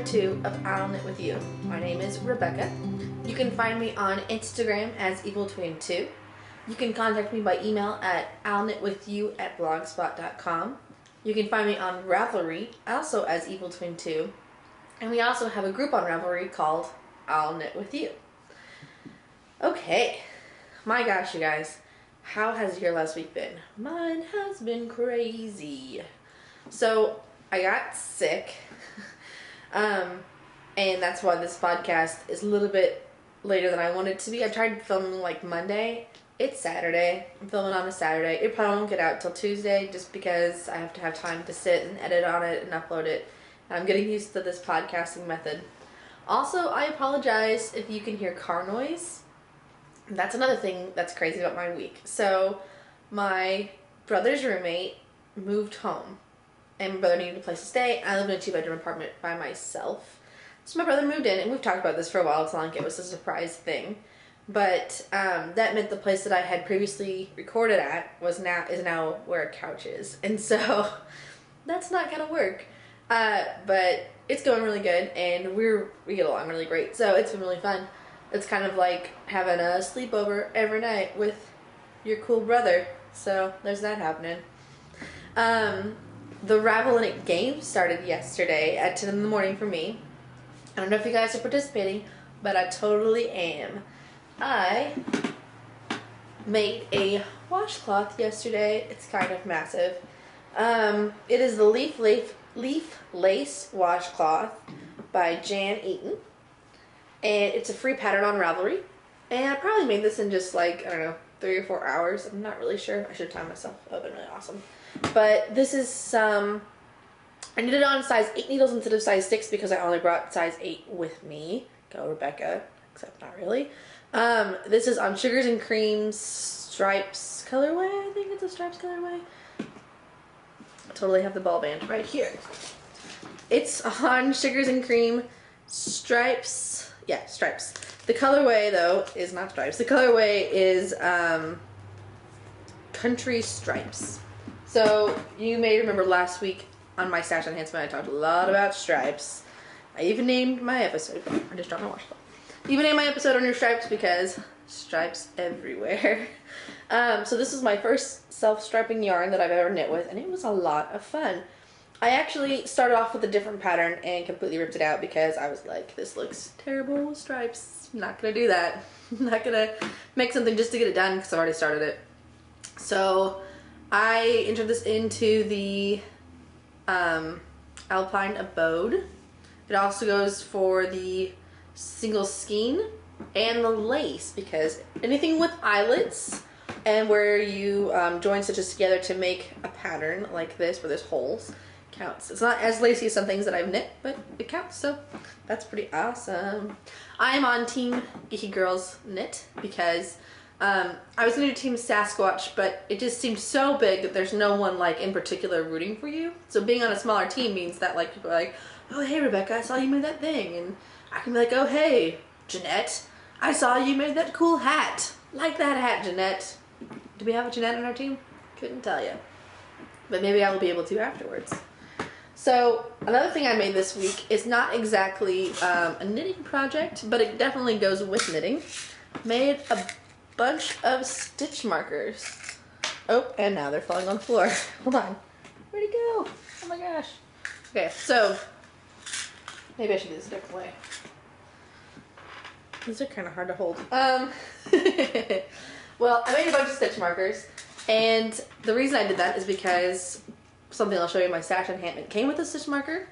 episode 2 of I'll Knit With You. My name is Rebecca. You can find me on Instagram as EvilTwin2. You can contact me by email at illknitwithyou@blogspot.com. You can find me on Ravelry, also as EvilTwin2. And we also have a group on Ravelry called I'll Knit With You. Okay, my gosh, you guys. How has your last week been? Mine has been crazy. So, I got sick. And that's why this podcast is a little bit later than I wanted it to be. I tried filming like Monday. It's Saturday. I'm filming on a Saturday. It probably won't get out till Tuesday just because I have to have time to sit and edit on it and upload it. I'm getting used to this podcasting method. Also, I apologize if you can hear car noise. That's another thing that's crazy about my week. So, my brother's roommate moved home. And my brother needed a place to stay. I live in a 2-bedroom apartment by myself. So my brother moved in, and we've talked about this for a while. It's not like it was a surprise thing. But that meant the place that I had previously recorded at is now where a couch is. And so that's not going to work. But it's going really good, and we get along really great. So it's been really fun. It's kind of like having a sleepover every night with your cool brother. So there's that happening. The Ravel in It game started yesterday at 10 in the morning for me. I don't know if you guys are participating, but I totally am. I made a washcloth yesterday. It's kind of massive. It is the Leaf Lace washcloth by Jan Eaton. And it's a free pattern on Ravelry. And I probably made this in just like, I don't know, 3 or 4 hours. I'm not really sure. I should time myself. That would have been really awesome. But this is I knitted it on size 8 needles instead of size 6 because I only brought size 8 with me. Go Rebecca, except not really. This is on Sugars and Creams Stripes colorway. I think it's a Stripes colorway. I totally have the ball band right here. It's on Sugars and Cream Stripes. Yeah, Stripes. The colorway though is not Stripes. The colorway is Country Stripes. So, you may remember last week on my Stash Enhancement, I talked a lot about stripes. I even named my episode. I just dropped my washcloth. Even named my episode on your stripes because stripes everywhere. So this is my first self-striping yarn that I've ever knit with, and it was a lot of fun. I actually started off with a different pattern and completely ripped it out because I was like, this looks terrible with stripes. I'm not going to do that. I'm not going to make something just to get it done because I already started it. So I entered this into the Alpine Abode. It also goes for the single skein and the lace because anything with eyelets and where you join stitches together to make a pattern like this where there's holes counts. It's not as lacy as some things that I've knit, but it counts, so that's pretty awesome. I am on Team Geeky Girls Knit because I was going to do Team Sasquatch, but it just seemed so big that there's no one, like, in particular rooting for you. So being on a smaller team means that, like, people are like, oh, hey, Rebecca, I saw you made that thing. And I can be like, oh, hey, Jeanette, I saw you made that cool hat. Like that hat, Jeanette. Do we have a Jeanette on our team? Couldn't tell you. But maybe I will be able to afterwards. So another thing I made this week is not exactly a knitting project, but it definitely goes with knitting. Made a bunch of stitch markers. Oh, and now they're falling on the floor. Hold on. Where'd it go? Oh my gosh. Okay, so maybe I should do this a different way. These are kind of hard to hold. Well, I made a bunch of stitch markers, and the reason I did that is because something I'll show you in my stash enhancement came with a stitch marker,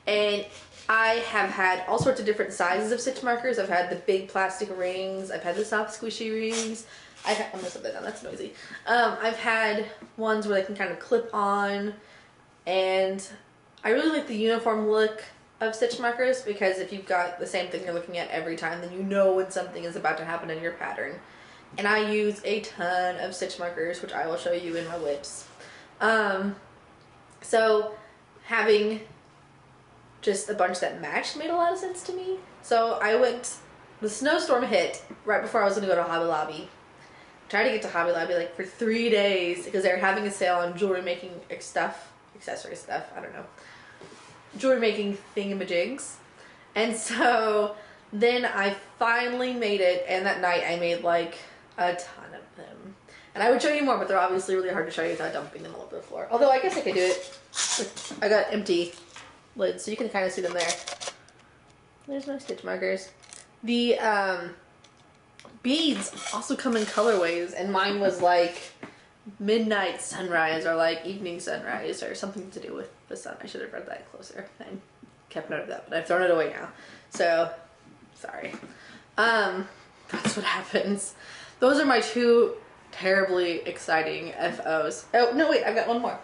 and I have had all sorts of different sizes of stitch markers. I've had the big plastic rings. I've had the soft squishy rings. I'm gonna set that down, that's noisy. I've had ones where they can kind of clip on, and I really like the uniform look of stitch markers because if you've got the same thing you're looking at every time, then you know when something is about to happen in your pattern. And I use a ton of stitch markers, which I will show you in my whips. So having just a bunch that matched made a lot of sense to me. So the snowstorm hit right before I was gonna go to Hobby Lobby. Tried to get to Hobby Lobby like for 3 days because they were having a sale on jewelry making stuff, accessory stuff, I don't know. Jewelry making thingamajigs. And so then I finally made it, and that night I made like a ton of them. And I would show you more, but they're obviously really hard to show you without dumping them all over the floor. Although I guess I could do it. I got empty lids, so you can kind of see them there. There's my stitch markers. The beads also come in colorways, and mine was like midnight sunrise or like evening sunrise or something to do with the sun. I should have read that closer and kept note of that, but I've thrown it away now. So, sorry. That's what happens. Those are my two terribly exciting FOs. Oh, no, wait, I've got one more.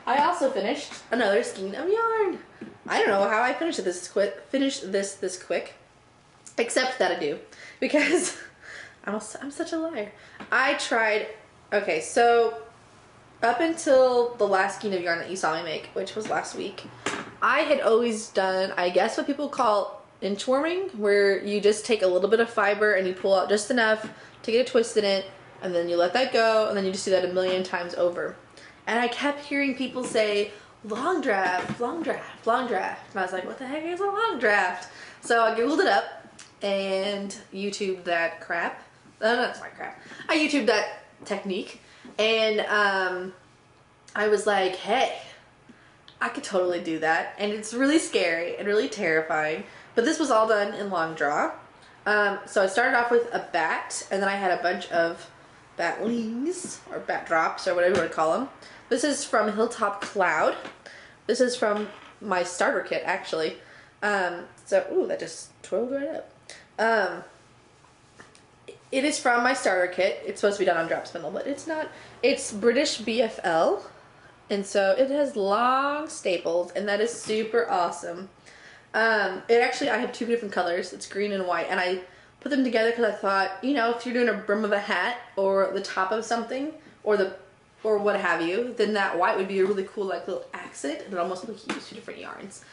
I also finished another skein of yarn. I don't know how I finished this quick, except that I do, because I'm such a liar. I tried, okay, so up until the last skein of yarn that you saw me make, which was last week, I had always done, I guess what people call inchworming, where you just take a little bit of fiber and you pull out just enough to get a twist in it, and then you let that go, and then you just do that a million times over. And I kept hearing people say, long draft, long draft, long draft. And I was like, what the heck is a long draft? So I Googled it up and YouTubed that crap. No, that's my crap. I YouTubed that technique. And I was like, hey, I could totally do that. And it's really scary and really terrifying. But this was all done in long draw. So I started off with a bat, and then I had a bunch of batlings, or bat drops, or whatever you want to call them. This is from Hilltop Cloud. This is from my starter kit, actually. Ooh, that just twirled right up. It is from my starter kit. It's supposed to be done on drop spindle, but it's not. It's British BFL, and so it has long staples, and that is super awesome. I have two different colors. It's green and white, and I put them together because I thought, you know, if you're doing a brim of a hat or the top of something or what have you, then that white would be a really cool like little accent, and it almost look like you use two different yarns.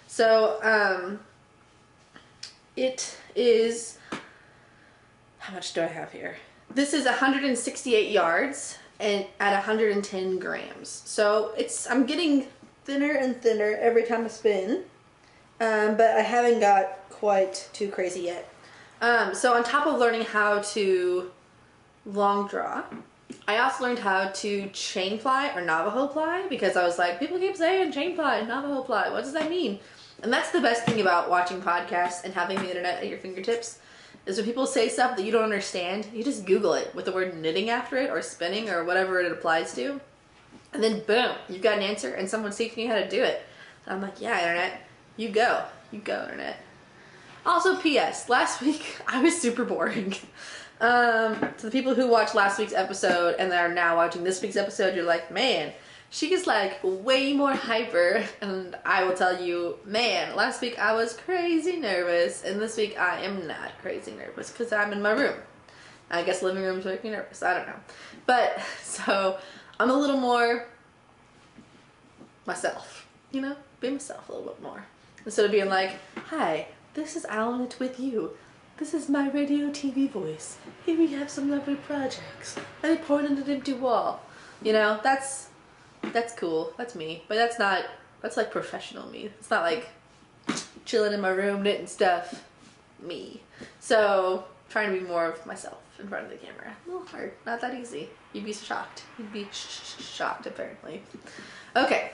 So it is, how much do I have here? This is 168 yards and at 110 grams. So I'm getting thinner and thinner every time I spin, but I haven't got quite too crazy yet. So on top of learning how to long draw, I also learned how to chain ply or Navajo ply, because I was like, people keep saying chain ply, Navajo ply, what does that mean? And that's the best thing about watching podcasts and having the internet at your fingertips, is when people say stuff that you don't understand, you just Google it with the word knitting after it, or spinning, or whatever it applies to, and then boom, you've got an answer and someone's teaching you how to do it. So I'm like, yeah, internet, you go, internet. Also, P.S. Last week I was super boring. To the people who watched last week's episode and are now watching this week's episode, you're like, man, she is like way more hyper. And I will tell you, man, last week I was crazy nervous, and this week I am not crazy nervous because I'm in my room. I guess living rooms make me nervous. I don't know. But so I'm a little more myself, you know, be myself a little bit more, instead of being like, hi, this is Alan with you. This is my radio TV voice. Here we have some lovely projects. I point at an empty wall. You know, that's cool. That's me. But that's like professional me. It's not like chilling in my room knitting stuff me. So trying to be more of myself in front of the camera. A little hard. Not that easy. You'd be shocked. You'd be shocked apparently. Okay.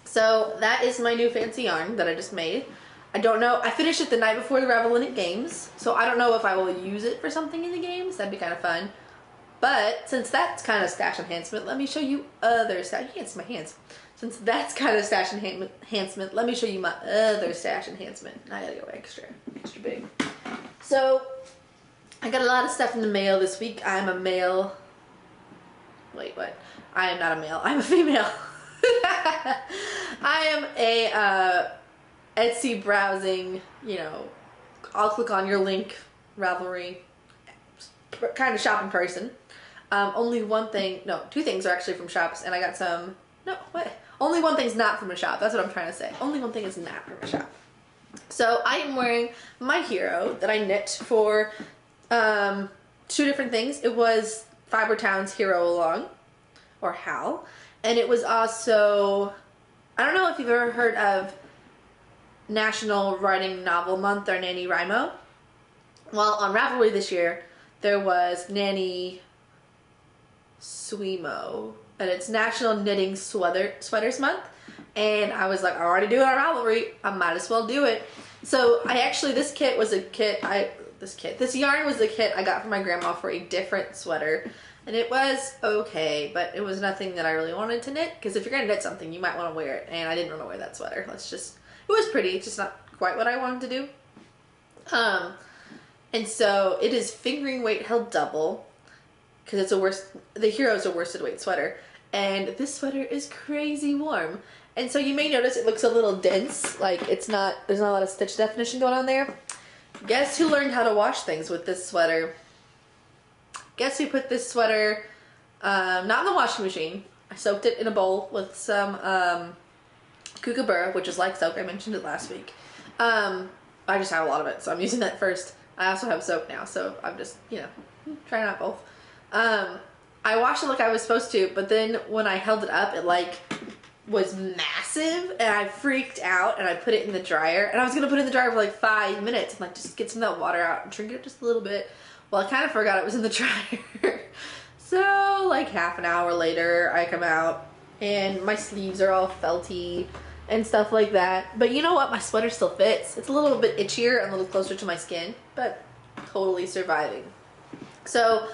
So that is my new fancy yarn that I just made. I don't know. I finished it the night before the Ravelinic Games, so I don't know if I will use it for something in the games. That'd be kind of fun. But since that's kind of stash enhancement, let me show you other stash. You can't see my hands. Since that's kind of stash enhancement, let me show you my other stash enhancement. I gotta go extra big. So I got a lot of stuff in the mail this week. I'm a male. Wait, what? I am not a male. I'm a female. I am a Etsy browsing, you know, I'll click on your link, Ravelry, kind of shopping person. Only one thing, no, two things are actually from shops, and I got some, no, what? Only one thing's not from a shop, that's what I'm trying to say. Only one thing is not from a shop. So I am wearing my hero that I knit for two different things. It was Fiber Town's Hero Along, or Hal, and it was also, I don't know if you've ever heard of National Writing Novel Month, or NaNoWriMo. Well, on Ravelry this year, there was Nanny Swimo, and it's National Knitting Sweaters Month. And I was like, I already do it on Ravelry, I might as well do it. So this yarn was a kit I got from my grandma for a different sweater. And it was okay, but it was nothing that I really wanted to knit, because if you're gonna knit something, you might want to wear it, and I didn't want to wear that sweater. It was pretty, it's just not quite what I wanted to do. And so it is fingering weight held double, because the Hero's a worsted weight sweater, and this sweater is crazy warm. And so you may notice it looks a little dense, like there's not a lot of stitch definition going on there. Guess who learned how to wash things with this sweater? Guess who put this sweater, not in the washing machine. I soaked it in a bowl with some kookaburra, which is like soap. I mentioned it last week. I just have a lot of it, so I'm using that first. I also have soap now, so I'm just, trying out both. I washed it like I was supposed to, but then when I held it up, it was massive, and I freaked out, and I put it in the dryer, and I was gonna put it in the dryer for like 5 minutes and just get some of that water out and drink it just a little bit. Well, I kind of forgot it was in the dryer. So like half an hour later, I come out and my sleeves are all felty and stuff like that. But you know what? My sweater still fits. It's a little bit itchier and a little closer to my skin, but totally surviving. So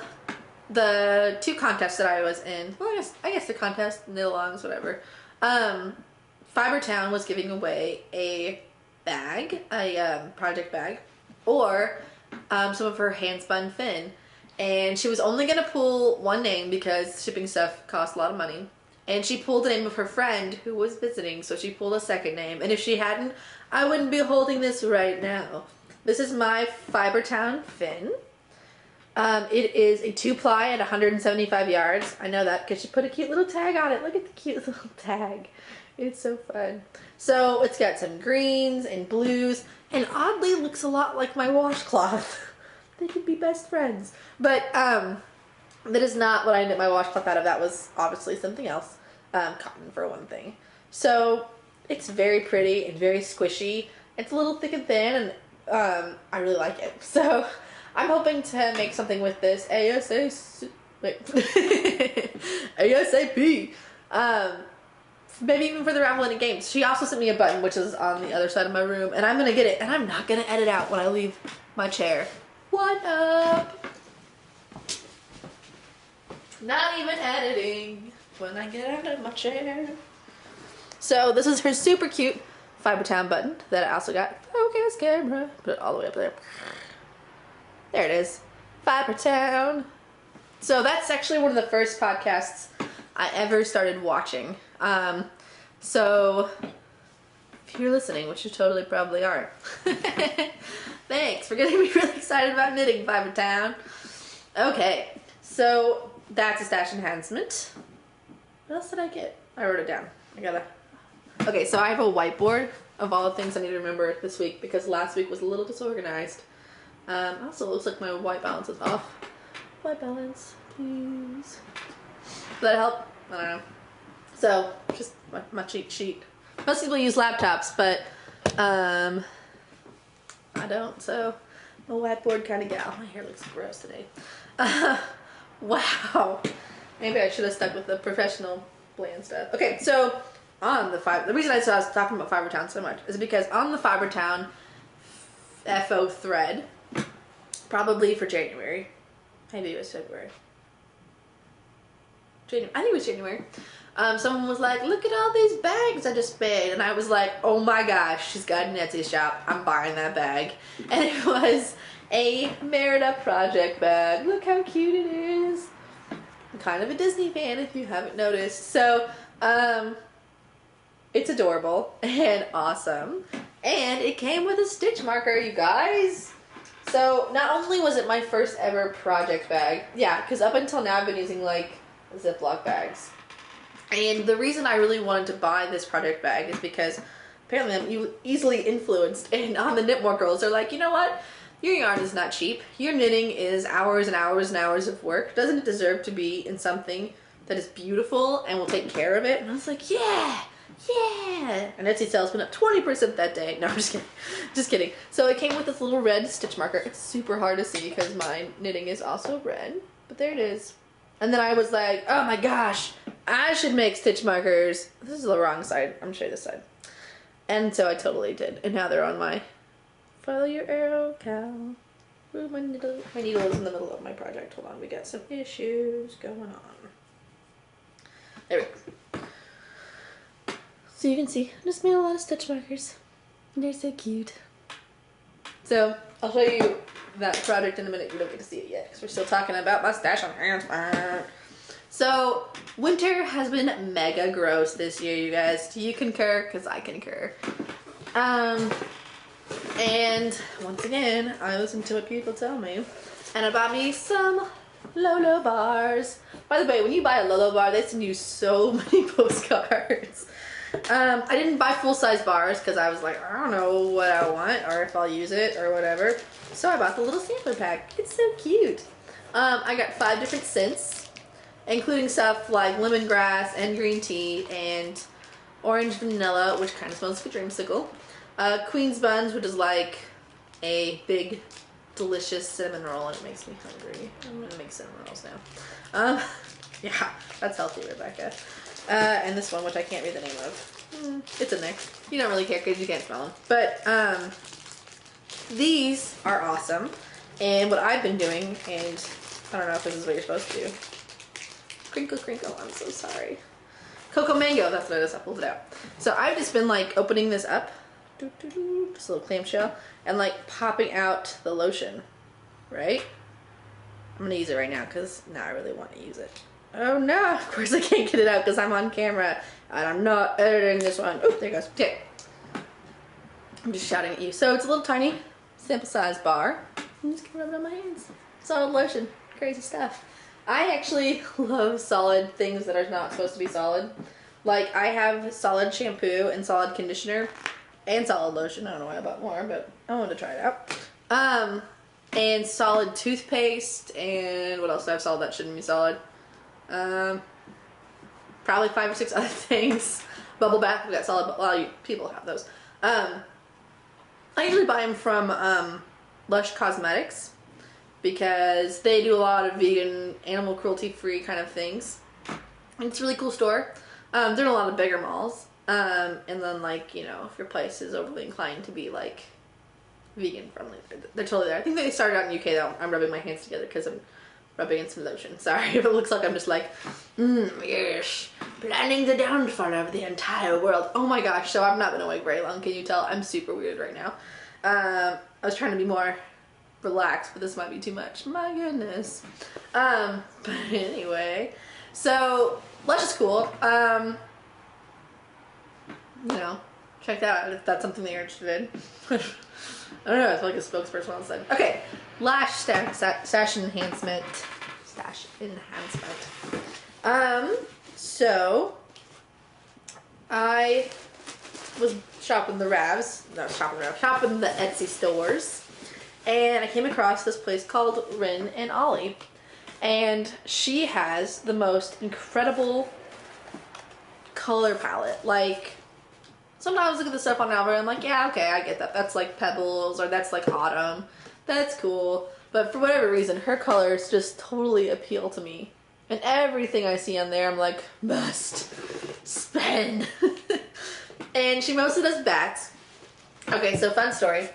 the 2 contests that I was in, well, I guess the contest, knit-alongs, whatever. Fibertown was giving away a bag, a project bag, or some of her hand-spun fin. And she was only going to pull one name because shipping stuff costs a lot of money. And she pulled the name of her friend who was visiting, so she pulled a second name. And if she hadn't, I wouldn't be holding this right now. This is my Fibertown fin. It is a 2-ply at 175 yards. I know that because she put a cute little tag on it. Look at the cute little tag. It's so fun. So it's got some greens and blues, and oddly looks a lot like my washcloth. They could be best friends. But that is not what I knit my washcloth out of. That was obviously something else. Cotton for one thing. So it's very pretty and very squishy. It's a little thick and thin, and I really like it. So I'm hoping to make something with this ASAP. Maybe even for the Ravelry games. She also sent me a button, which is on the other side of my room, and I'm gonna get it, and I'm not gonna edit out when I leave my chair. What up? Not even editing when I get out of my chair. So this is her super cute Fibertown button that I also got. Focus camera. Put it all the way up there. There it is. Fibertown. So that's actually one of the first podcasts I ever started watching. So if you're listening, which you totally probably are, thanks for getting me really excited about knitting, Fibertown. Okay, so that's a stash enhancement. What else did I get? I wrote it down. Okay, so I have a whiteboard of all the things I need to remember this week because last week was a little disorganized. Also, it looks like my white balance is off. White balance, please. Does that help? I don't know. So, just my cheat sheet. Most people use laptops, but I don't, so I'm a whiteboard kind of gal. My hair looks gross today. Wow. Maybe I should have stuck with the professional bland stuff. Okay, so on the reason I was talking about Fibertown so much is because on the Fibertown FO thread, probably for January, maybe it was February. I think it was January. Someone was like, look at all these bags I just made. And I was like, oh my gosh, she's got an Etsy shop. I'm buying that bag. And it was a Merida project bag. Look how cute it is. I'm kind of a Disney fan if you haven't noticed. So, it's adorable and awesome. And it came with a stitch marker, you guys. So, not only was it my first ever project bag. Yeah, because up until now I've been using like Ziploc bags. And the reason I really wanted to buy this project bag is because apparently I'm easily influenced, and on the Knitmore girls they're like, you know what, your yarn is not cheap, your knitting is hours and hours and hours of work, doesn't it deserve to be in something that is beautiful and will take care of it? And I was like, yeah, Yeah! And Etsy sales went up 20% that day. No, I'm just kidding. Just kidding. So it came with this little red stitch marker. It's super hard to see because my knitting is also red. But there it is. And then I was like, oh my gosh, I should make stitch markers. This is the wrong side. I'm gonna show you this side. And so I totally did. And now they're on my follow your arrow, Cal. Ooh, my needle is in the middle of my project. Hold on, we got some issues going on. There we go. So you can see, I just made a lot of stitch markers. And they're so cute. So I'll show you that project in a minute. You don't get to see it yet because we're still talking about my stash enhancement. So winter has been mega gross this year, you guys. Do you concur? Because I concur. And once again, I listened to what people tell me, and I bought me some Lolo bars. By the way, when you buy a Lolo bar, they send you so many postcards. I didn't buy full-size bars because I was like, I don't know what I want or if I'll use it or whatever. So I bought the little sampler pack. It's so cute. I got 5 different scents, including stuff like lemongrass and green tea and orange vanilla, which kind of smells like a dreamsicle. Queen's Buns, which is like a big, delicious cinnamon roll, and it makes me hungry. I'm gonna make cinnamon rolls now. Yeah, that's healthy, Rebecca. And this one, which I can't read the name of. It's in there. You don't really care because you can't smell them. But these are awesome. And what I've been doing, and I don't know if this is what you're supposed to do. Crinkle, crinkle, I'm so sorry. Cocoa Mango, that's what it is. I pulled it out. So I've just been like opening this up. Just a little clamshell, and like popping out the lotion, right? I'm gonna use it right now because now I really want to use it. Oh no, of course I can't get it out because I'm on camera and I'm not editing this one. Oh, there it goes. Okay. I'm just shouting at you. So it's a little tiny sample size bar. I'm just gonna rub it on my hands. Solid lotion, crazy stuff. I actually love solid things that are not supposed to be solid. Like I have solid shampoo and solid conditioner. And solid lotion. I don't know why I bought more, but I wanted to try it out. And solid toothpaste. And what else do I have solid that shouldn't be solid? Probably 5 or 6 other things. Bubble bath. We got solid. A lot of people have those. I usually buy them from Lush Cosmetics because they do a lot of vegan, animal cruelty-free kind of things. And it's a really cool store. They're in a lot of bigger malls. And then like, you know, if your place is overly inclined to be like vegan friendly, they're totally there. I think they started out in the UK though. I'm rubbing my hands together because I'm rubbing in some lotion. Sorry if it looks like I'm just like, yes, planning the downfall of the entire world. Oh my gosh, so I've not been awake very long. Can you tell? I'm super weird right now. I was trying to be more relaxed, but this might be too much. My goodness. But anyway, so Lush is cool. You know, check that out if that's something that you're interested in. I don't know, I feel like a spokesperson all of a sudden. Okay, lash stash enhancement. Stash enhancement. So I was shopping the shopping the Etsy stores, and I came across this place called Rin and Ollie, and she has the most incredible color palette. Like, sometimes I look at the stuff on Alvaro and I'm like, yeah, okay, I get that. That's like Pebbles, or that's like Autumn. That's cool. But for whatever reason, her colors just totally appeal to me. And everything I see on there, I'm like, must spend. And she mostly does bats. Okay, so fun story.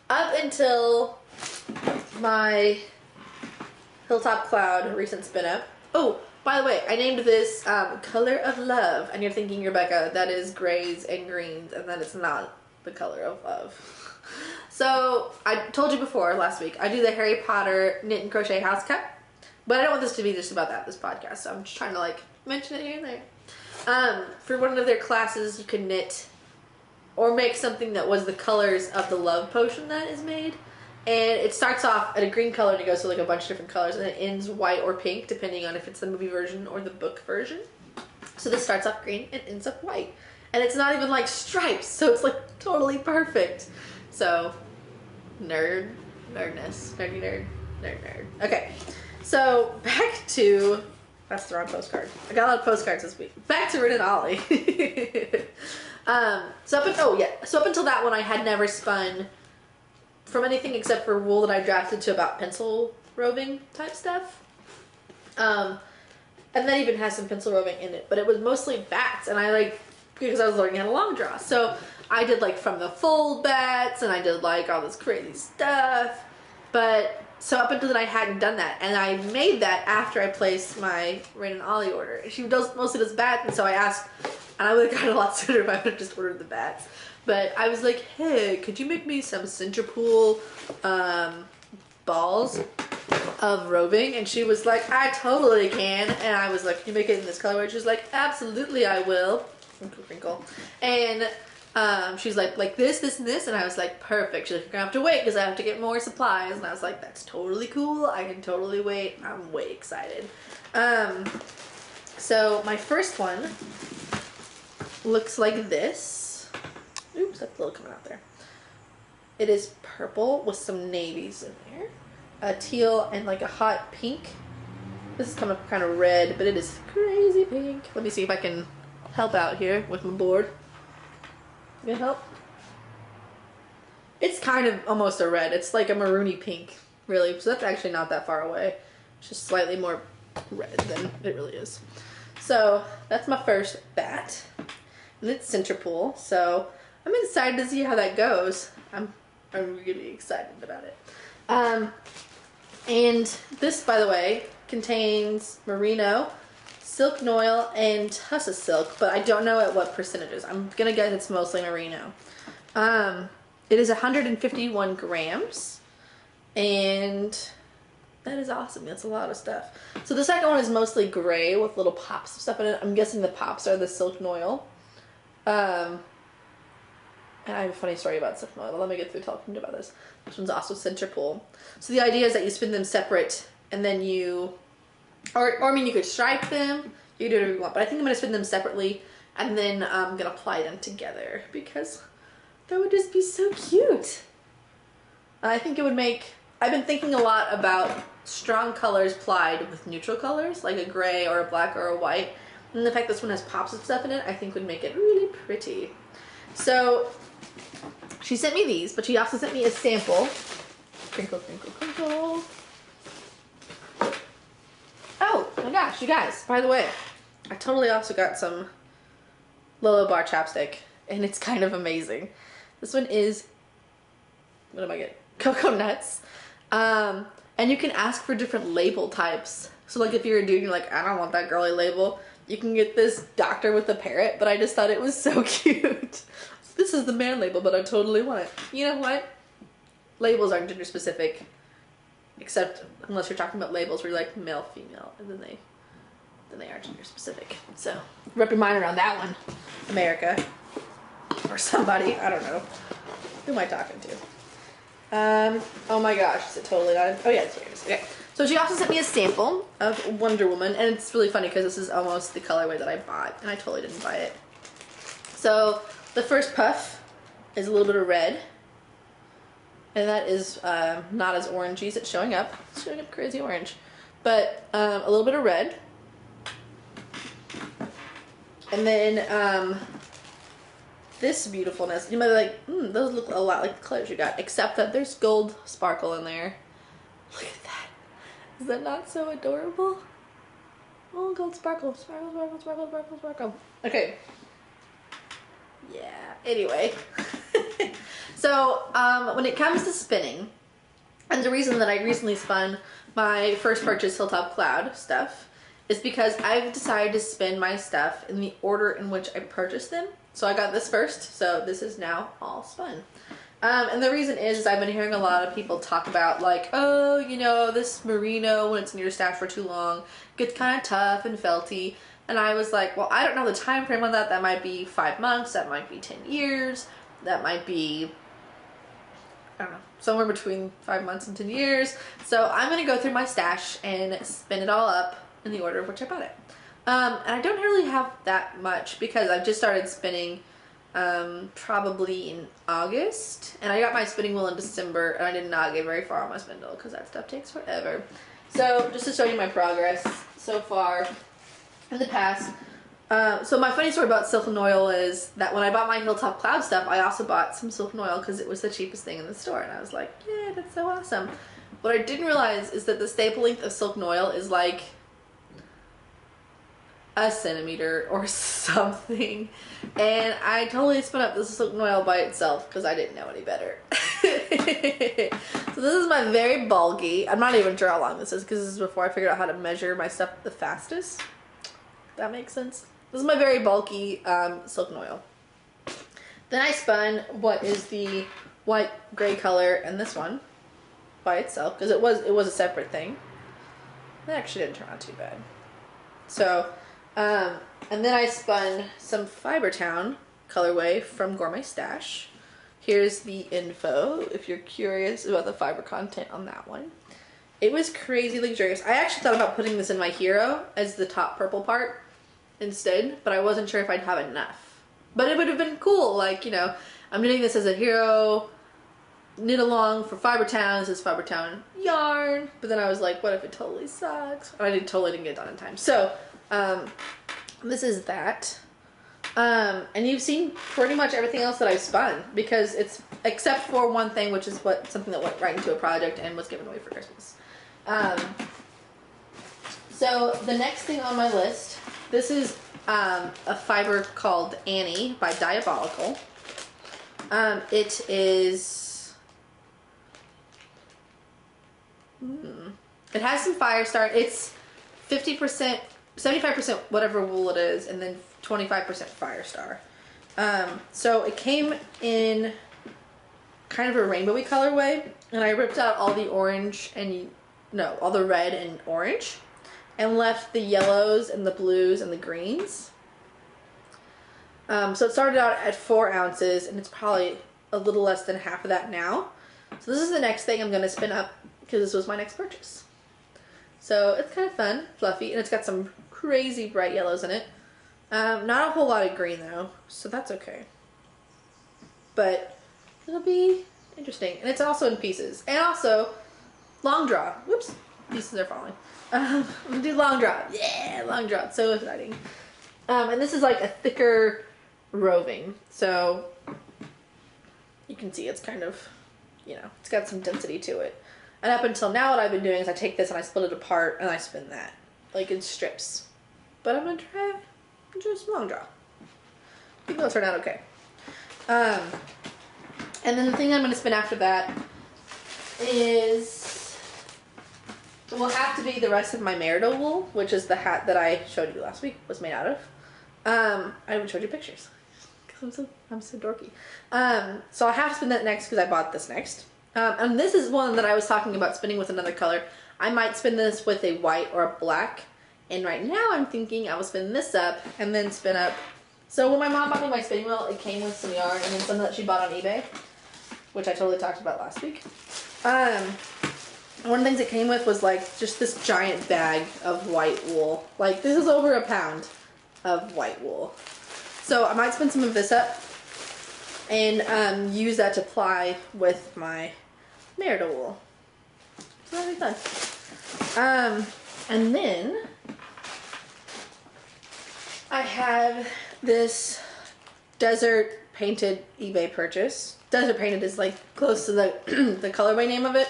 Up until my Hilltop Cloud recent spin up. Oh, by the way, I named this Color of Love, and you're thinking, Rebecca, that is grays and greens, and that it's not the color of love. So, I told you before, last week, I do the Harry Potter Knit and Crochet House Cup, but I don't want this to be just about that, this podcast, so I'm just trying to, like, mention it here and there. For one of their classes, you can knit or make something that was the colors of the love potion that is made. And it starts off at a green color and it goes to like a bunch of different colors, and it ends white or pink depending on if it's the movie version or the book version. So this starts off green and ends up white. And it's not even like stripes, so it's like totally perfect. So, nerdy nerd. Okay, so back to That's the wrong postcard. I got a lot of postcards this week. Back to Rin and Ollie. So up until that one, I had never spun from anything except for wool that I drafted to about pencil roving type stuff. And that even has some pencil roving in it, but it was mostly bats, and because I was learning how to long draw. So I did like from the fold bats, and I did like all this crazy stuff. But so up until then, I hadn't done that, and I made that after I placed my Rin and Ollie order. She mostly does bats, and so I asked, and I would have gotten a lot sooner if I would have just ordered the bats. But I was like, hey, could you make me some Centerpool balls of roving? And she was like, I totally can. And I was like, can you make it in this colorway? She was like, absolutely I will. Crinkle, crinkle. And she's like this, this, and this. And I was like, perfect. She's like, you're gonna have to wait because I have to get more supplies. And I was like, that's totally cool. I can totally wait. I'm way excited. So my first one looks like this. Oops, that's a little coming out there. It is purple with some navies in there. A teal and like a hot pink. This is coming up kind of red, but it is crazy pink. Let me see if I can help out here with my board. You can help? It's kind of almost a red. It's like a maroony pink, really. So that's actually not that far away. It's just slightly more red than it really is. So that's my first bat. And it's Centerpool. So I'm excited to see how that goes. I'm really excited about it. And this, by the way, contains merino, silk noil, and tussa silk, but I don't know at what percentages. I'm gonna guess it's mostly merino. It is 151 grams, and that is awesome. That's a lot of stuff. So the second one is mostly gray with little pops of stuff in it. I'm guessing the pops are the silk noil. And I have a funny story about silk noil. Let me get through talking about this. This one's also Centerpool. So the idea is that you spin them separate, and then you, or I mean, you could stripe them. You can do whatever you want, but I think I'm gonna spin them separately, and then I'm gonna apply them together because that would just be so cute. I think it would make. I've been thinking a lot about strong colors plied with neutral colors, like a gray or a black or a white, and the fact this one has pops of stuff in it, I think would make it really pretty. So she sent me these, but she also sent me a sample. Crinkle, crinkle, crinkle. Oh my gosh, you guys, by the way, I totally also got some Lolo Bar chapstick, and it's kind of amazing. This one is, what am I getting? Cocoa nuts. And you can ask for different label types. So like if you're a dude and you're like, I don't want that girly label, you can get this doctor with a parrot, but I just thought it was so cute. This is the man label, but I totally want it. You know what? Labels aren't gender specific, except unless you're talking about labels where you're like male, female, and then they are gender specific. So wrap your mind around that one, America, or somebody. I don't know. Who am I talking to? Oh my gosh, is it totally not? Oh yeah, it's here. Okay. So she also sent me a sample of Wonder Woman, and it's really funny because this is almost the colorway that I bought, and I totally didn't buy it. So the first puff is a little bit of red, and that is not as orangey as it's showing up. It's showing up crazy orange, but a little bit of red, and then this beautifulness. You might be like, those look a lot like the colors you got, except that there's gold sparkle in there. Look at that. Is that not so adorable? Oh, gold sparkle, sparkle, sparkle, sparkle, sparkle, sparkle. Okay. Yeah, anyway. So, when it comes to spinning, and the reason that I recently spun my first purchase Hilltop Cloud stuff is because I've decided to spin my stuff in the order in which I purchased them. So I got this first, so this is now all spun. And the reason is I've been hearing a lot of people talk about like, oh, you know, this merino, when it's in your stash for too long, gets kind of tough and felty. And I was like, well, I don't know the time frame on that. That might be 5 months. That might be 10 years. That might be, I don't know, somewhere between 5 months and 10 years. So I'm going to go through my stash and spin it all up in the order of which I bought it. And I don't really have that much because I've just started spinning probably in August, and I got my spinning wheel in December, and I did not get very far on my spindle because that stuff takes forever. So just to show you my progress, so far in the past. So my funny story about Silk and Oil is that when I bought my Hilltop Cloud stuff, I also bought some Silk and Oil because it was the cheapest thing in the store. And I was like, yeah, that's so awesome. What I didn't realize is that the staple length of Silk and Oil is like a centimeter or something. And I totally spun up this Silk and Oil by itself because I didn't know any better. So this is my very bulky, I'm not even sure how long this is because this is before I figured out how to measure my stuff the fastest. If that makes sense. This is my very bulky Silk and Oil. Then I spun what is the white gray color and this one by itself because it was a separate thing. That actually didn't turn out too bad. So, and then I spun some Fibertown colorway from Gourmet Stash. Here's the info if you're curious about the fiber content on that one. It was crazy luxurious. I actually thought about putting this in my Hero as the top purple part instead, but I wasn't sure if I'd have enough. But it would have been cool, like, you know, I'm knitting this as a Hero knit along for Fibertown. This is Fibertown yarn, but then I was like, what if it totally sucks? And I totally didn't get it done in time. So, this is that. And you've seen pretty much everything else that I've spun because it's, except for one thing, which is something that went right into a project and was given away for Christmas. So the next thing on my list, this is a fiber called Annie by Diabolical. It is, it has some Firestar. It's 50%, 75% whatever wool it is, and then 25% Firestar. So it came in kind of a rainbowy colorway, and I ripped out all the orange and, no, all the red and orange, and left the yellows and the blues and the greens. So it started out at 4 ounces, and it's probably a little less than half of that now. So this is the next thing I'm going to spin up, because this was my next purchase. So it's kind of fun, fluffy, and it's got some crazy bright yellows in it. Not a whole lot of green though, so that's okay. But it'll be interesting. And it's also in pieces. And also, long draw. Whoops, pieces are falling. I'm gonna do long draw. Yeah, long draw. It's so exciting. And this is like a thicker roving. So you can see it's kind of, you know, it's got some density to it. And up until now what I've been doing is I take this and I split it apart and I spin that. Like in strips. But I'm gonna try just long draw. I think it'll turn out okay. And then the thing I'm going to spin after that is, will have to be the rest of my Meridol wool, which is the hat that I showed you last week was made out of. I haven't showed you pictures because I'm so dorky. So I have to spin that next because I bought this next. And this is one that I was talking about spinning with another color. I might spin this with a white or a black. And right now I'm thinking I will spin this up and then spin up. So when my mom bought me my spinning wheel, it came with some yarn and then some that she bought on eBay, which I totally talked about last week. One of the things it came with was like just this giant bag of white wool. Like this is over a pound of white wool. So I might spin some of this up and use that to ply with my Meridol wool. So that'll be fun. And then I have this desert painted eBay purchase. Desert painted is like close to the the colorway name of it.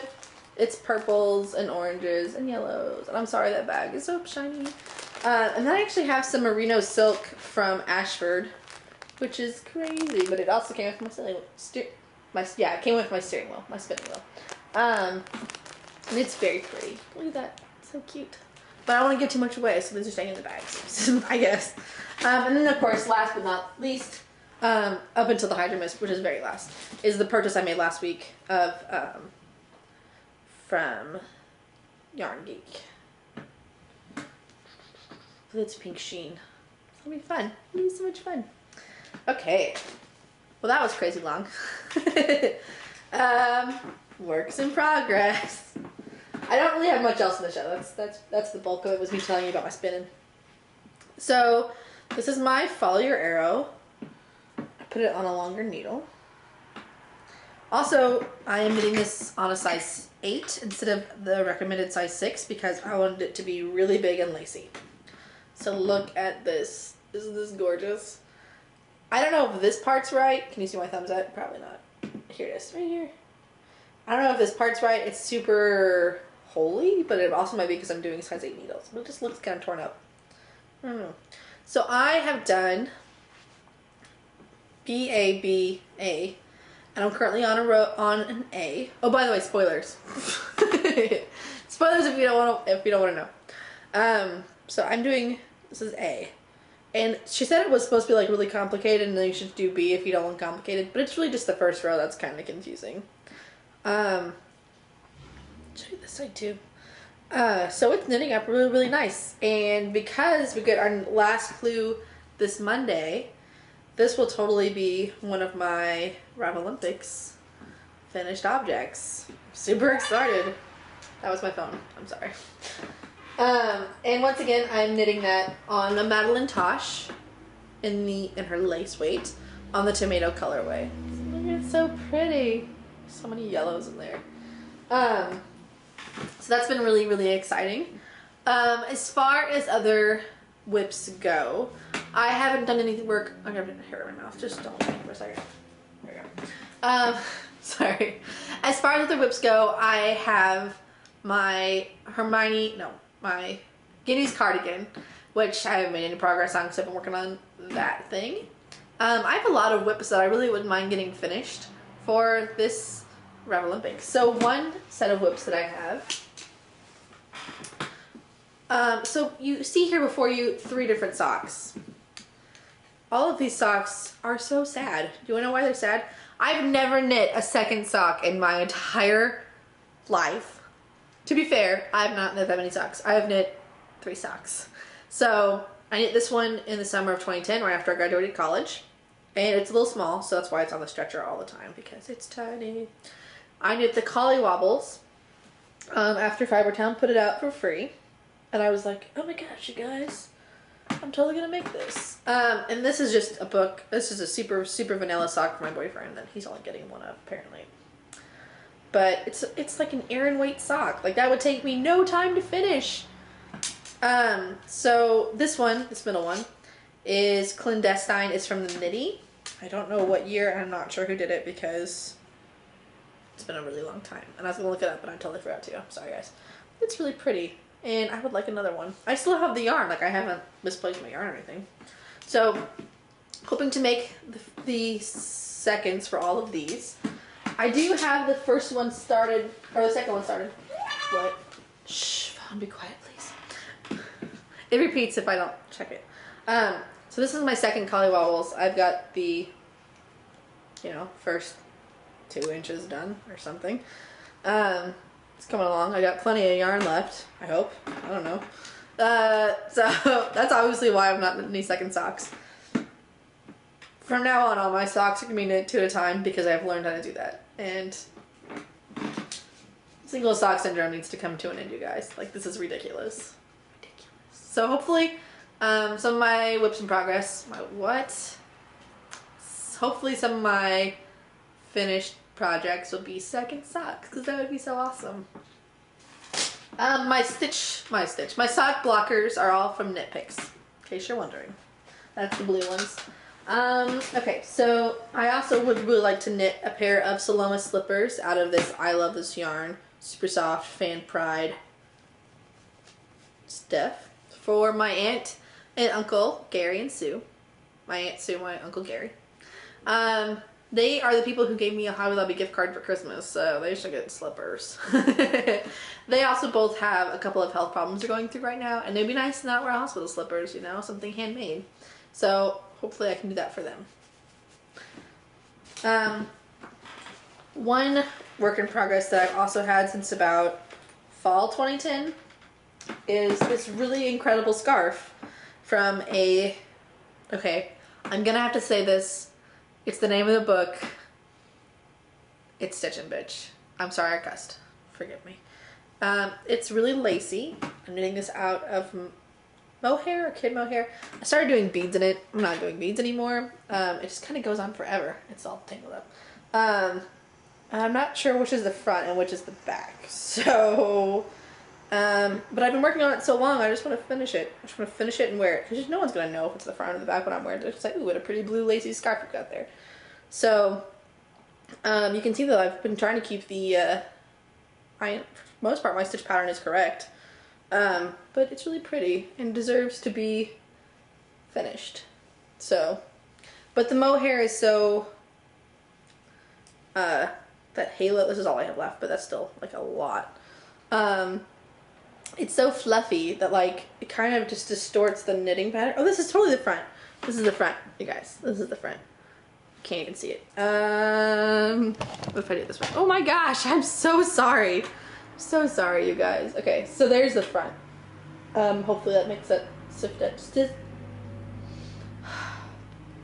It's purples and oranges and yellows. And I'm sorry that bag is so shiny. And then I actually have some merino silk from Ashford, which is crazy. But it also came with my steering it came with my steering wheel, my spinning wheel. And it's very pretty. Look at that, so cute. But I don't want to give too much away, so these are staying in the bags, I guess. And then, of course, last but not least, up until the Hydro Mist, which is very last, is the purchase I made last week of from Yarn Geek. With its pink sheen. It's gonna be fun. It'll be so much fun. Okay. Well, that was crazy long. Works in progress. I don't really have much else in the show. That's the bulk of it, was me telling you about my spinning. So this is my Follow Your Arrow. I put it on a longer needle. Also, I am knitting this on a size 8 instead of the recommended size 6 because I wanted it to be really big and lacy. So look at this. Isn't this gorgeous? I don't know if this part's right. Can you see my thumbs up? Probably not. Here it is, right here. I don't know if this part's right. It's super holy, but it also might be because I'm doing size 8 needles. But it just looks kind of torn up. I don't know. So I have done B-A-B-A, and I'm currently on an A. Oh, by the way, spoilers. Spoilers if you don't want to know. So I'm doing, this is A. And she said it was supposed to be like really complicated and then you should do B if you don't want complicated, but it's really just the first row that's kind of confusing. Show you this side too. So it's knitting up really, really nice. And because we get our last clue this Monday, this will totally be one of my Ravelympics finished objects. Super excited. That was my phone. I'm sorry. And once again, I'm knitting that on a Madeline Tosh in her lace weight on the tomato colorway. Look, it's so pretty. So many yellows in there. So that's been really, really exciting. As far as other whips go, I haven't done any work. I'm gonna have hair in my mouth. Just don't wait for a second. There we go. Sorry. As far as other whips go, I have my my Guinea's cardigan, which I haven't made any progress on because I've been working on that thing. I have a lot of whips that I really wouldn't mind getting finished for this Ravelympics. So one set of whips that I have. So you see here before you 3 different socks. All of these socks are so sad. Do you want to know why they're sad? I've never knit a second sock in my entire life. To be fair, I have not knit that many socks. I have knit 3 socks. So I knit this one in the summer of 2010, right after I graduated college. And it's a little small, so that's why it's on the stretcher all the time, because it's tiny. I knit the Collie Wobbles after Fibertown put it out for free. And I was like, oh my gosh, you guys, I'm totally gonna make this. And this is just a book. This is a super, super vanilla sock for my boyfriend, and he's only getting one up, apparently. But it's like an Aran weight sock. Like, that would take me no time to finish. So this one, this middle one, is Clandestine. It's from the Knitty. I don't know what year. I'm not sure who did it because it's been a really long time. And I was gonna look it up, but I totally forgot to. I'm sorry, guys. It's really pretty, and I would like another one. I still have the yarn. Like, I haven't misplaced my yarn or anything. So, hoping to make the seconds for all of these. I do have the first one started, or the second one started. What? Shh, phone, be quiet, please. It repeats if I don't check it. So this is my second Collie Wobbles. I've got the, first 2 inches done or something. It's coming along. I got plenty of yarn left, I hope. I don't know. So that's obviously why I'm not knitting any second socks. From now on, all my socks are going to be knit 2 at a time because I've learned how to do that. And single sock syndrome needs to come to an end, you guys. Like, this is ridiculous. So hopefully, some of my whips in progress. Hopefully some of my finished projects will be second socks, because that would be so awesome. My sock blockers are all from Knit Picks, in case you're wondering. That's the blue ones. Okay, so I also would really like to knit a pair of Saloma slippers out of this I Love This Yarn Super Soft Fan Pride stuff for my aunt and uncle Gary and Sue. My aunt Sue, my uncle Gary. They are the people who gave me a Hobby Lobby gift card for Christmas, so they should get slippers. They also both have a couple of health problems they're going through right now, and it'd be nice to not wear hospital slippers, something handmade. So hopefully I can do that for them. One work in progress that I've also had since about fall 2010 is this really incredible scarf from I'm gonna have to say this. It's the name of the book. It's Stitchin' Bitch. I'm sorry I cussed. Forgive me. It's really lacy. I'm knitting this out of mohair or kid mohair. I started doing beads in it. I'm not doing beads anymore. It just kind of goes on forever. It's all tangled up. I'm not sure which is the front and which is the back. So, but I've been working on it so long, I just want to finish it. I just want to finish it and wear it. Because no one's going to know if it's the front or the back when I'm wearing it. They're just like, ooh, what a pretty blue lacy scarf you've got there. So, you can see that I've been trying to keep the, for the most part, my stitch pattern is correct. But it's really pretty and deserves to be finished. So, but the mohair is so, that halo, this is all I have left, but that's still like a lot. It's so fluffy that like, it kind of just distorts the knitting pattern. Oh, this is totally the front. This is the front, you guys. This is the front. Can't even see it. What if I do it this way? Oh my gosh, I'm so sorry. So sorry, you guys. Okay, so there's the front. Hopefully that makes that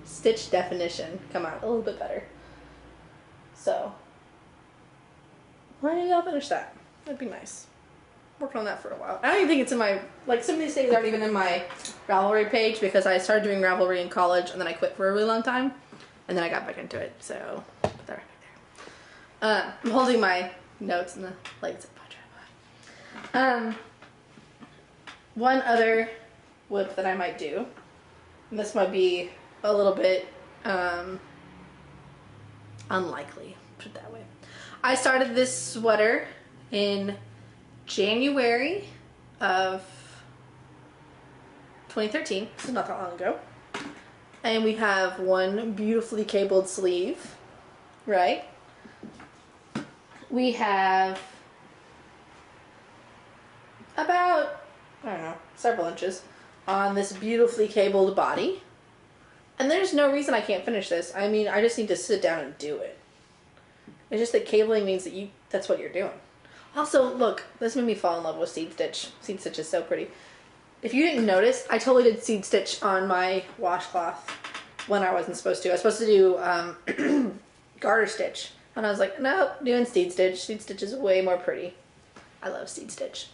stitch definition come out a little bit better. So, maybe I'll finish that. That'd be nice. Worked on that for a while. I don't even think it's in my, like, some of these things aren't even in my Ravelry page because I started doing Ravelry in college and then I quit for a really long time. And then I got back into it, so put that right there. I'm holding my notes and the lights up. One other whip that I might do, and this might be a little bit unlikely, put it that way. I started this sweater in January of 2013, so not that long ago. And we have one beautifully cabled sleeve, right? We have about, I don't know, several inches on this beautifully cabled body. And there's no reason I can't finish this. I mean, I just need to sit down and do it. It's just that cabling means that that's what you're doing. Also, look, this made me fall in love with seed stitch. Seed stitch is so pretty. If you didn't notice, I totally did seed stitch on my washcloth when I wasn't supposed to. I was supposed to do garter stitch. And I was like, no, doing seed stitch. Seed stitch is way more pretty. I love seed stitch.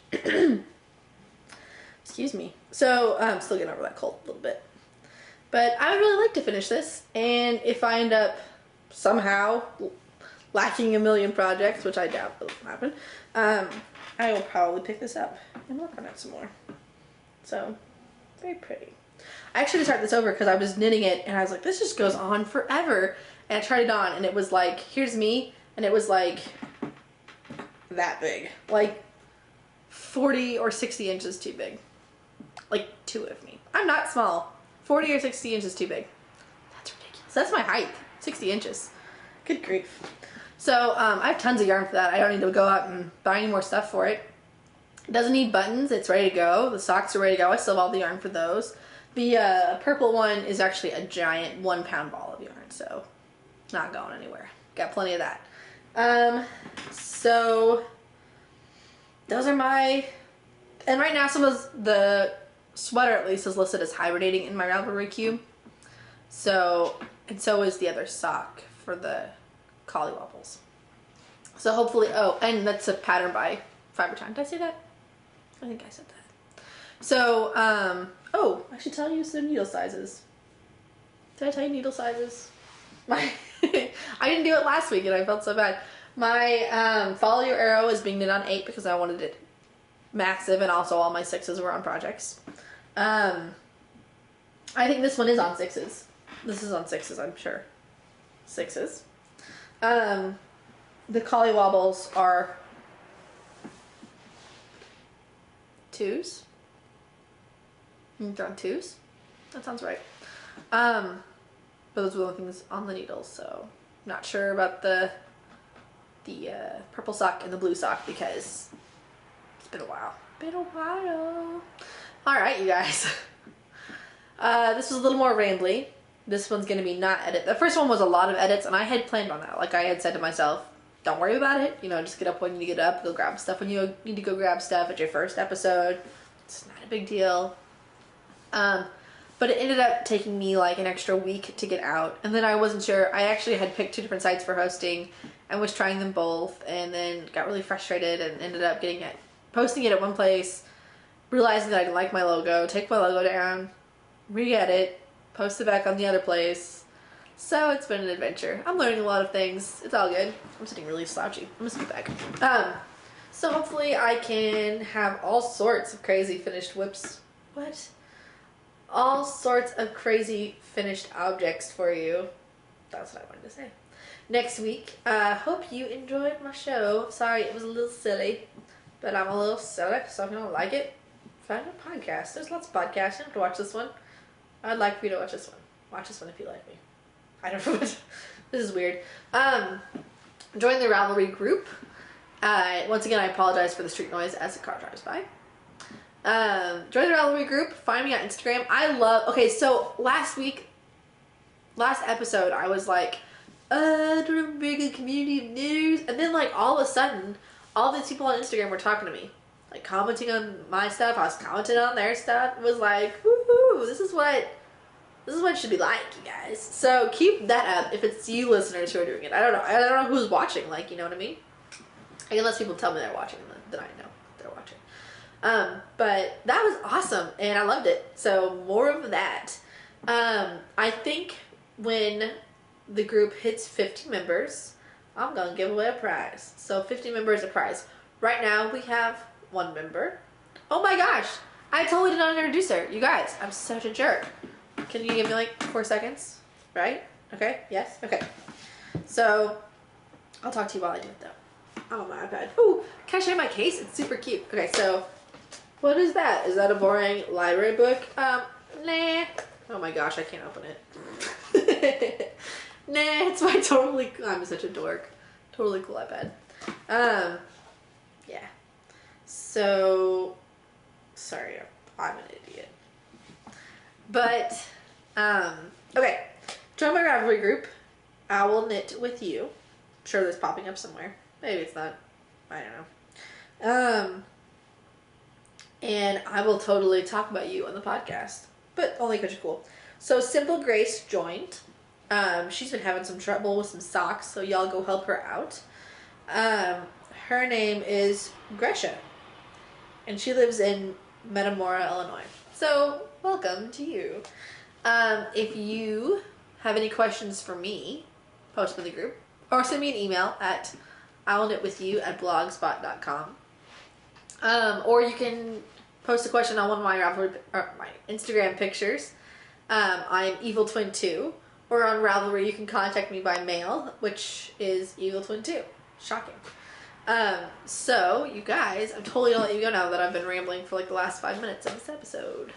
Excuse me. So, I'm still getting over that cold a little bit. But I would really like to finish this. And if I end up somehow lacking a million projects, which I doubt will happen, I will probably pick this up and work on it some more. So, very pretty. I actually started this over because I was knitting it and I was like, this just goes on forever. And I tried it on and it was like, here's me, and it was like that big. Like 40 or 60 inches too big. Like two of me. I'm not small. 40 or 60 inches too big. That's ridiculous. That's my height. 60 inches. Good grief. So I have tons of yarn for that. I don't need to go out and buy any more stuff for it. It doesn't need buttons. It's ready to go. The socks are ready to go. I still have all the yarn for those. The purple one is actually a giant 1 pound ball of yarn, so not going anywhere. Got plenty of that. So those are my, and right now some of the sweater at least is listed as hibernating in my Ravelry queue. So, and so is the other sock for the Collywobbles. So hopefully, oh, and that's a pattern by Fiber Time. Did I say that? I think I said that. So, oh, I should tell you some needle sizes. Did I tell you needle sizes? I didn't do it last week and I felt so bad. My Follow Your Arrow is being knit on 8 because I wanted it massive, and also all my 6s were on projects. I think this one is on 6s. This is on 6s, I'm sure. 6s. The Collywobbles are 2s. They're on 2s? That sounds right. But those were the only things on the needles, so not sure about the purple sock and the blue sock because it's been a while. Alright, you guys. This was a little more rambly. This one's going to be not edit. The first one was a lot of edits, and I had planned on that. Like I had said to myself, don't worry about it. You know, just get up when you need to get up. Go grab stuff when you need to go grab stuff at your first episode. It's not a big deal. But it ended up taking me like an extra week to get out. And then I wasn't sure. I actually had picked 2 different sites for hosting and was trying them both, and then got really frustrated and ended up posting it at one place, realizing that I didn't like my logo, take my logo down, re-edit, post it back on the other place, So it's been an adventure. I'm learning a lot of things. It's all good. I'm sitting really slouchy. I'm gonna scoot back. So hopefully I can have all sorts of crazy finished whips. What? All sorts of crazy finished objects for you. That's what I wanted to say. Next week. Hope you enjoyed my show. Sorry, it was a little silly, but I'm a little silly, so if you don't like it, find a podcast. There's lots of podcasts. You don't have to watch this one. I'd like for you to watch this one. Watch this one if you like me. I don't know. This is weird. Join the Ravelry group. Once again, I apologize for the street noise as the car drives by. Join the Ravelry group. Find me on Instagram. Okay, so last episode, I was like, I don't have a very good community of knitters. And then, like, all of a sudden, all these people on Instagram were talking to me. Like, commenting on my stuff. I was commenting on their stuff. It was like, woohoo, this is what it should be like, you guys. So keep that up if it's you listeners who are doing it. I don't know who's watching, like, you know what I mean? Unless people tell me they're watching, then I know they're watching. But that was awesome, and I loved it. So more of that. I think when the group hits 50 members, I'm going to give away a prize. So 50 members a prize. Right now, we have 1 member. Oh my gosh! I totally did not introduce her. You guys, I'm such a jerk. Can you give me like 4 seconds? Right? Okay? Yes? Okay. So, I'll talk to you while I do it though. Oh, my iPad. Ooh, can I show you my case? It's super cute. Okay, so, what is that? Is that a boring library book? Nah. Oh my gosh, I can't open it. Nah, it's my I'm such a dork. Totally cool iPad. Yeah. So, sorry, I'm an idiot. But, okay. Join my Ravelry group. I will knit with you. I'm sure that's popping up somewhere. Maybe it's not. I don't know. And I will totally talk about you on the podcast. But only because you're cool. So, Simple Grace joined. She's been having some trouble with some socks, so y'all go help her out. Her name is Gresha. And she lives in Metamora, Illinois. So, welcome to you. If you have any questions for me, post them in the group. Or send me an email at iwillknitwithyou@blogspot.com. Or you can post a question on one of my Instagram pictures. I'm EvilTwin2. Or on Ravelry, you can contact me by mail, which is EvilTwin2. Shocking. So, you guys, I'm totally gonna let you go now that I've been rambling for like the last 5 minutes of this episode.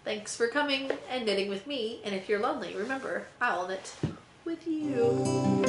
Thanks for coming and knitting with me, and if you're lonely, remember, I will knit with you.